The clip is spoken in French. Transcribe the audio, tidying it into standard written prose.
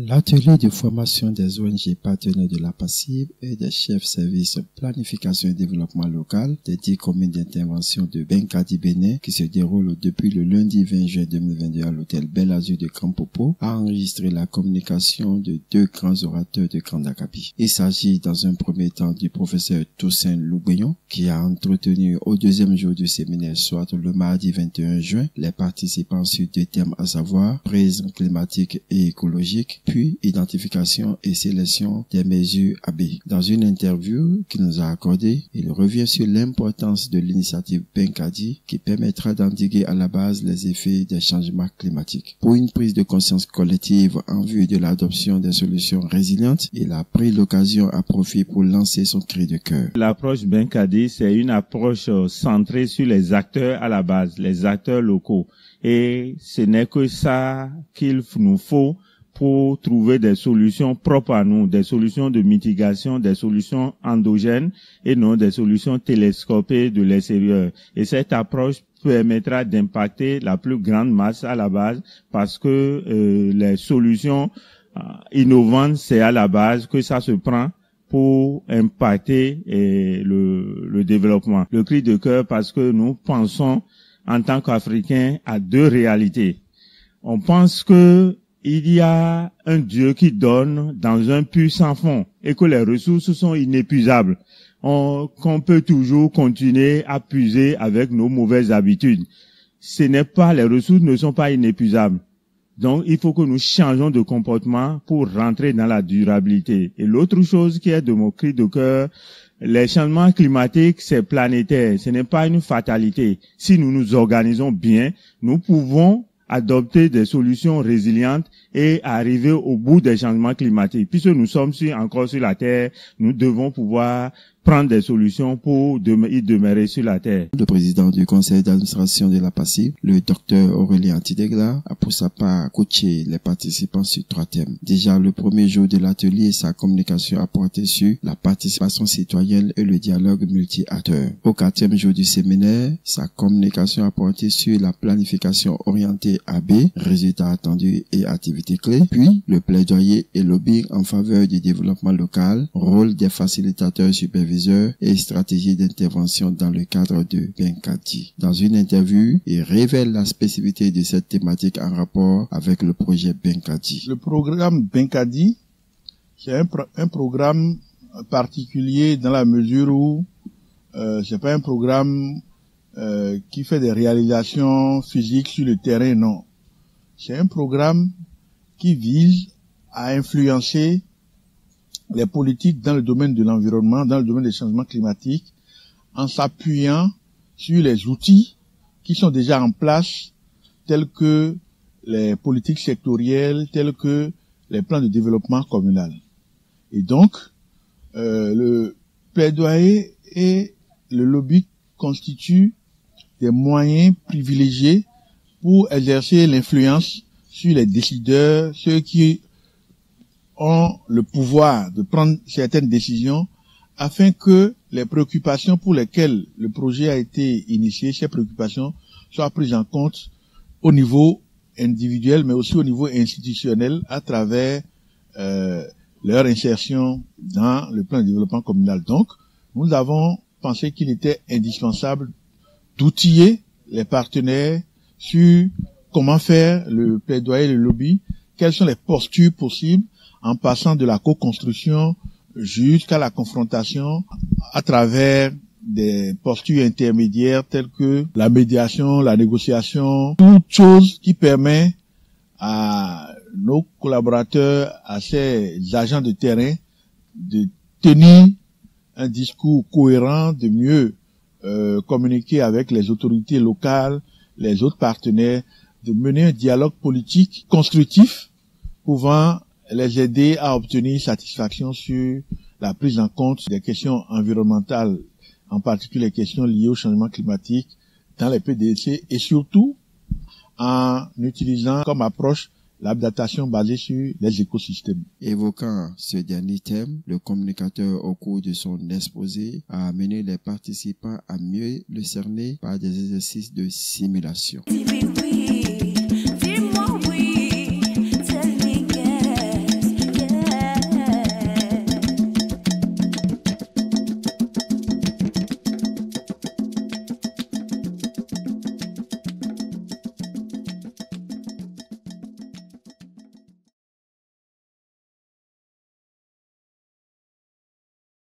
L'atelier de formation des ONG partenaires de la PACIB et des chefs services planification et développement local des 10 communes d'intervention de Benkadi Bénin qui se déroule depuis le lundi 20 juin 2022 à l'hôtel Bel Azur de Kampopo a enregistré la communication de 2 grands orateurs de Kandakabi. Il s'agit dans un premier temps du professeur Toussaint Louguignon qui a entretenu au deuxième jour du séminaire, soit le mardi 21 juin, les participants sur 2 thèmes à savoir prise climatique et écologique, puis identification et sélection des mesures AB. Dans une interview qu'il nous a accordée, il revient sur l'importance de l'initiative Benkadi qui permettra d'endiguer à la base les effets des changements climatiques. Pour une prise de conscience collective en vue de l'adoption des solutions résilientes, il a pris l'occasion à profit pour lancer son cri de cœur. L'approche Benkadi, c'est une approche centrée sur les acteurs à la base, les acteurs locaux. Et ce n'est que ça qu'il nous faut pour trouver des solutions propres à nous, des solutions de mitigation, des solutions endogènes et non des solutions télescopées de l'extérieur. Et cette approche permettra d'impacter la plus grande masse à la base parce que les solutions innovantes, c'est à la base que ça se prend pour impacter le développement. Le cri de cœur parce que nous pensons en tant qu'Africains à 2 réalités. On pense que il y a un Dieu qui donne dans un puits sans fond et que les ressources sont inépuisables. Qu'on peut toujours continuer à puiser avec nos mauvaises habitudes. Les ressources ne sont pas inépuisables. Donc, il faut que nous changeons de comportement pour rentrer dans la durabilité. Et l'autre chose qui est de mon cri de cœur, les changements climatiques, c'est planétaire. Ce n'est pas une fatalité. Si nous nous organisons bien, nous pouvons adopter des solutions résilientes et arriver au bout des changements climatiques. Puisque nous sommes encore sur la Terre, nous devons pouvoir prendre des solutions pour y demeurer sur la terre. Le président du conseil d'administration de la PACIB, le docteur Aurélien Tidegla, a pour sa part coaché les participants sur 3 thèmes. Déjà, le premier jour de l'atelier, sa communication a porté sur la participation citoyenne et le dialogue multi-acteurs. Au 4e jour du séminaire, sa communication a porté sur la planification orientée AB, résultats attendus et activités clés, puis le plaidoyer et lobbying en faveur du développement local, rôle des facilitateurs superviseurs et stratégie d'intervention dans le cadre de Benkadi. Dans une interview, il révèle la spécificité de cette thématique en rapport avec le projet Benkadi. Le programme Benkadi, c'est un programme particulier dans la mesure où c'est pas un programme qui fait des réalisations physiques sur le terrain, non. C'est un programme qui vise à influencer les politiques dans le domaine de l'environnement, dans le domaine des changements climatiques, en s'appuyant sur les outils qui sont déjà en place, tels que les politiques sectorielles, tels que les plans de développement communal. Et donc, le plaidoyer et le lobby constituent des moyens privilégiés pour exercer l'influence sur les décideurs, ceux qui ont le pouvoir de prendre certaines décisions afin que les préoccupations pour lesquelles le projet a été initié, ces préoccupations soient prises en compte au niveau individuel, mais aussi au niveau institutionnel à travers leur insertion dans le plan de développement communal. Donc, nous avons pensé qu'il était indispensable d'outiller les partenaires sur comment faire le plaidoyer, le lobby, quelles sont les postures possibles, en passant de la co-construction jusqu'à la confrontation à travers des postures intermédiaires telles que la médiation, la négociation, toute chose qui permet à nos collaborateurs, à ces agents de terrain de tenir un discours cohérent, de mieux communiquer avec les autorités locales, les autres partenaires, de mener un dialogue politique constructif pouvant les aider à obtenir satisfaction sur la prise en compte des questions environnementales, en particulier les questions liées au changement climatique dans les PDC et surtout en utilisant comme approche l'adaptation basée sur les écosystèmes. Évoquant ce dernier thème, le communicateur au cours de son exposé a amené les participants à mieux le cerner par des exercices de simulation.